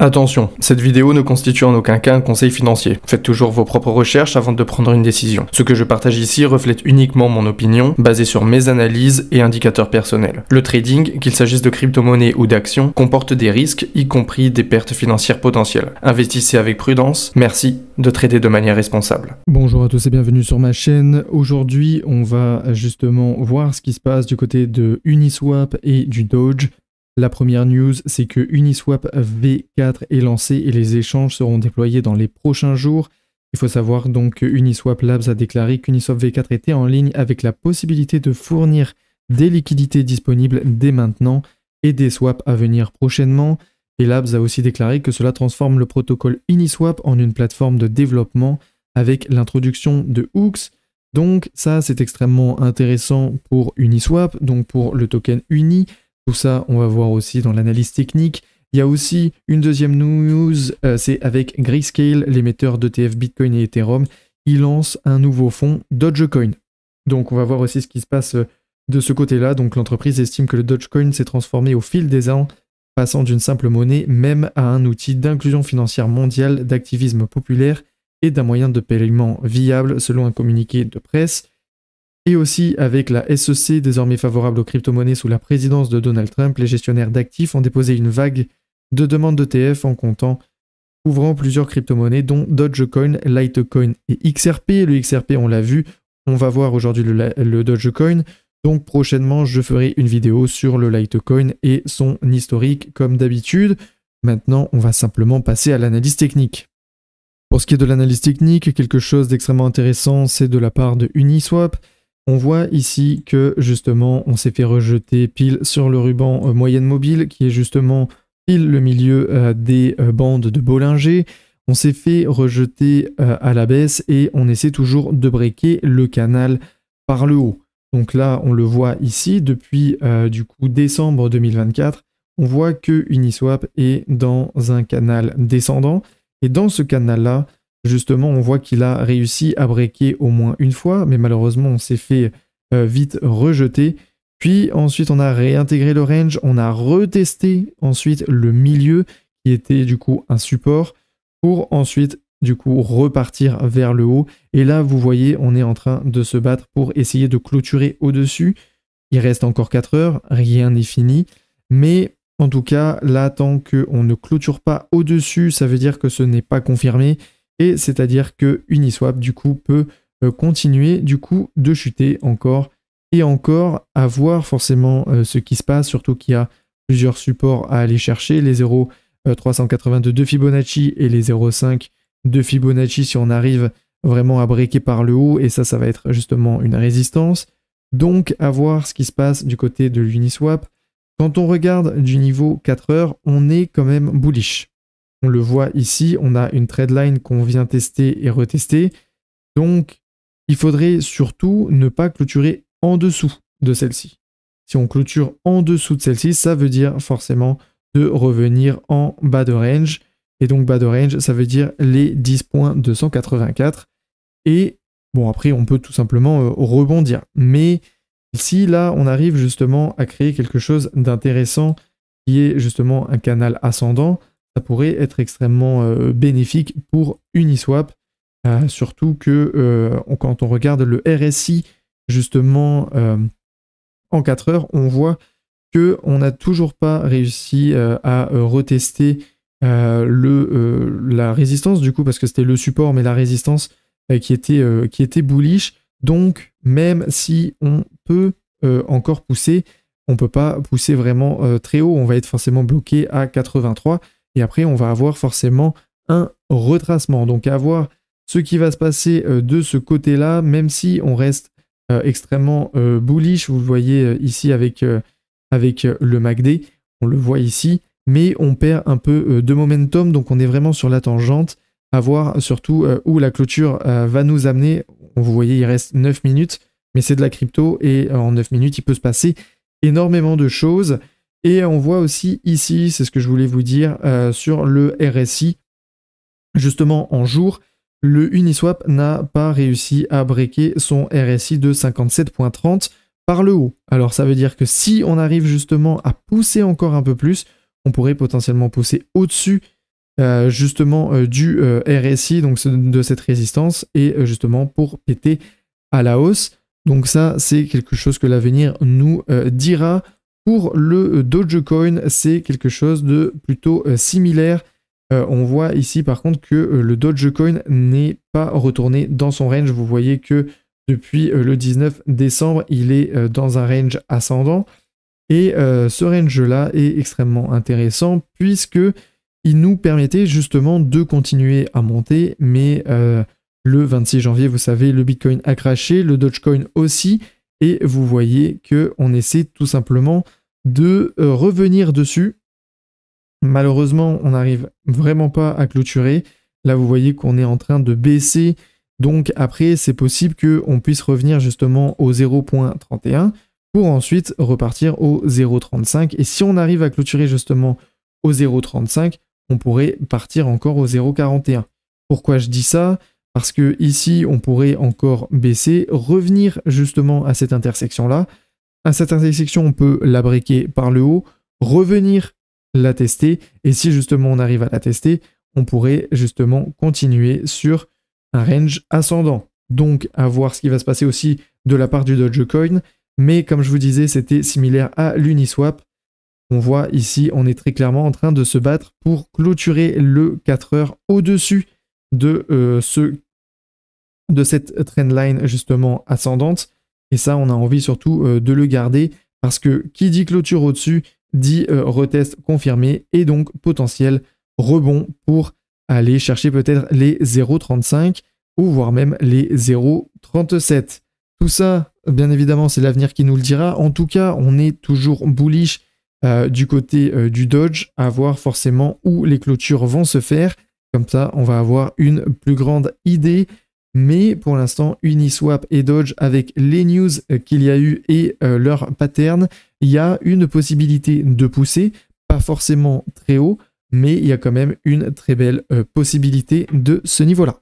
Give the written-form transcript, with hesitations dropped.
Attention, cette vidéo ne constitue en aucun cas un conseil financier. Faites toujours vos propres recherches avant de prendre une décision. Ce que je partage ici reflète uniquement mon opinion, basée sur mes analyses et indicateurs personnels. Le trading, qu'il s'agisse de crypto-monnaies ou d'actions, comporte des risques, y compris des pertes financières potentielles. Investissez avec prudence, merci de trader de manière responsable. Bonjour à tous et bienvenue sur ma chaîne. Aujourd'hui, on va justement voir ce qui se passe du côté de Uniswap et du Doge. La première news, c'est que Uniswap V4 est lancé et les échanges seront déployés dans les prochains jours. Il faut savoir donc que Uniswap Labs a déclaré qu'Uniswap V4 était en ligne avec la possibilité de fournir des liquidités disponibles dès maintenant et des swaps à venir prochainement. Et Labs a aussi déclaré que cela transforme le protocole Uniswap en une plateforme de développement avec l'introduction de hooks. Donc ça, c'est extrêmement intéressant pour Uniswap, donc pour le token Uni. Tout ça, on va voir aussi dans l'analyse technique. Il y a aussi une deuxième news, c'est avec Grayscale, l'émetteur d'ETF Bitcoin et Ethereum. Il lance un nouveau fonds Dogecoin. Donc on va voir aussi ce qui se passe de ce côté-là. Donc l'entreprise estime que le Dogecoin s'est transformé au fil des ans, passant d'une simple monnaie même à un outil d'inclusion financière mondiale, d'activisme populaire et d'un moyen de paiement viable, selon un communiqué de presse. Et aussi avec la SEC désormais favorable aux crypto-monnaies sous la présidence de Donald Trump, les gestionnaires d'actifs ont déposé une vague de demandes d'ETF en comptant, couvrant plusieurs crypto-monnaies dont Dogecoin, Litecoin et XRP. Le XRP, on l'a vu, on va voir aujourd'hui le Dogecoin. Donc prochainement, je ferai une vidéo sur le Litecoin et son historique comme d'habitude. Maintenant, on va simplement passer à l'analyse technique. Pour ce qui est de l'analyse technique, quelque chose d'extrêmement intéressant, c'est de la part de Uniswap. On voit ici que justement on s'est fait rejeter pile sur le ruban moyenne mobile qui est justement pile le milieu des bandes de Bollinger. On s'est fait rejeter à la baisse et on essaie toujours de breaker le canal par le haut. Donc là on le voit ici depuis du coup décembre 2024. On voit que Uniswap est dans un canal descendant et dans ce canal là justement, on voit qu'il a réussi à breaker au moins une fois, mais malheureusement, on s'est fait vite rejeter. Puis ensuite, on a réintégré le range, on a retesté ensuite le milieu, qui était du coup un support, pour ensuite du coup repartir vers le haut. Et là, vous voyez, on est en train de se battre pour essayer de clôturer au-dessus. Il reste encore 4 heures, rien n'est fini, mais en tout cas, là, tant qu'on ne clôture pas au-dessus, ça veut dire que ce n'est pas confirmé. Et c'est-à-dire que Uniswap, du coup, peut continuer, du coup, de chuter encore et encore, à voir forcément ce qui se passe, surtout qu'il y a plusieurs supports à aller chercher, les 0,382 de Fibonacci et les 0,5 de Fibonacci si on arrive vraiment à breaker par le haut, et ça va être justement une résistance. Donc, à voir ce qui se passe du côté de l'Uniswap. Quand on regarde du niveau 4 heures, on est quand même bullish. On le voit ici, on a une trendline qu'on vient tester et retester. Donc, il faudrait surtout ne pas clôturer en dessous de celle-ci. Si on clôture en dessous de celle-ci, ça veut dire forcément de revenir en bas de range. Et donc, bas de range, ça veut dire les 10.284. Et bon, après, on peut tout simplement rebondir. Mais si là, on arrive justement à créer quelque chose d'intéressant qui est justement un canal ascendant, ça pourrait être extrêmement bénéfique pour Uniswap, surtout que quand on regarde le RSI justement en 4 heures, on voit qu'on n'a toujours pas réussi à retester la résistance du coup, parce que c'était le support, mais la résistance qui était bullish. Donc même si on peut encore pousser, on ne peut pas pousser vraiment très haut, on va être forcément bloqué à 83. Et après, on va avoir forcément un retracement. Donc, à voir ce qui va se passer de ce côté-là, même si on reste extrêmement bullish. Vous le voyez ici avec le MACD. On le voit ici. Mais on perd un peu de momentum. Donc, on est vraiment sur la tangente. À voir surtout où la clôture va nous amener. Vous voyez, il reste 9 minutes. Mais c'est de la crypto. Et en 9 minutes, il peut se passer énormément de choses. Et on voit aussi ici, c'est ce que je voulais vous dire, sur le RSI, justement en jour, le Uniswap n'a pas réussi à breaker son RSI de 57.30 par le haut. Alors ça veut dire que si on arrive justement à pousser encore un peu plus, on pourrait potentiellement pousser au-dessus justement du RSI, donc de cette résistance, et justement pour péter à la hausse. Donc ça, c'est quelque chose que l'avenir nous dira. Pour le Dogecoin, c'est quelque chose de plutôt similaire. On voit ici par contre que le Dogecoin n'est pas retourné dans son range. Vous voyez que depuis le 19 décembre, il est dans un range ascendant. Et ce range-là est extrêmement intéressant puisque il nous permettait justement de continuer à monter. Mais le 26 janvier, vous savez, le Bitcoin a craché, le Dogecoin aussi. Et vous voyez qu'on essaie tout simplement de revenir dessus. Malheureusement, on n'arrive vraiment pas à clôturer. Là, vous voyez qu'on est en train de baisser. Donc après, c'est possible qu'on puisse revenir justement au 0.31 pour ensuite repartir au 0.35. Et si on arrive à clôturer justement au 0.35, on pourrait partir encore au 0.41. Pourquoi je dis ça ? Parce que ici, on pourrait encore baisser, revenir justement à cette intersection-là. À cette intersection, on peut la breaker par le haut, revenir la tester. Et si justement on arrive à la tester, on pourrait justement continuer sur un range ascendant. Donc, à voir ce qui va se passer aussi de la part du Dogecoin. Mais comme je vous disais, c'était similaire à l'Uniswap. On voit ici, on est très clairement en train de se battre pour clôturer le 4 heures au-dessus de cette trendline justement ascendante. Et ça, on a envie surtout de le garder parce que qui dit clôture au-dessus dit retest confirmé et donc potentiel rebond pour aller chercher peut-être les 0,35 ou voire même les 0,37. Tout ça, bien évidemment, c'est l'avenir qui nous le dira. En tout cas, on est toujours bullish du côté du Doge, à voir forcément où les clôtures vont se faire. Comme ça, on va avoir une plus grande idée. Mais pour l'instant, Uniswap et Doge, avec les news qu'il y a eu et leur pattern, il y a une possibilité de pousser, pas forcément très haut, mais il y a quand même une très belle possibilité de ce niveau-là.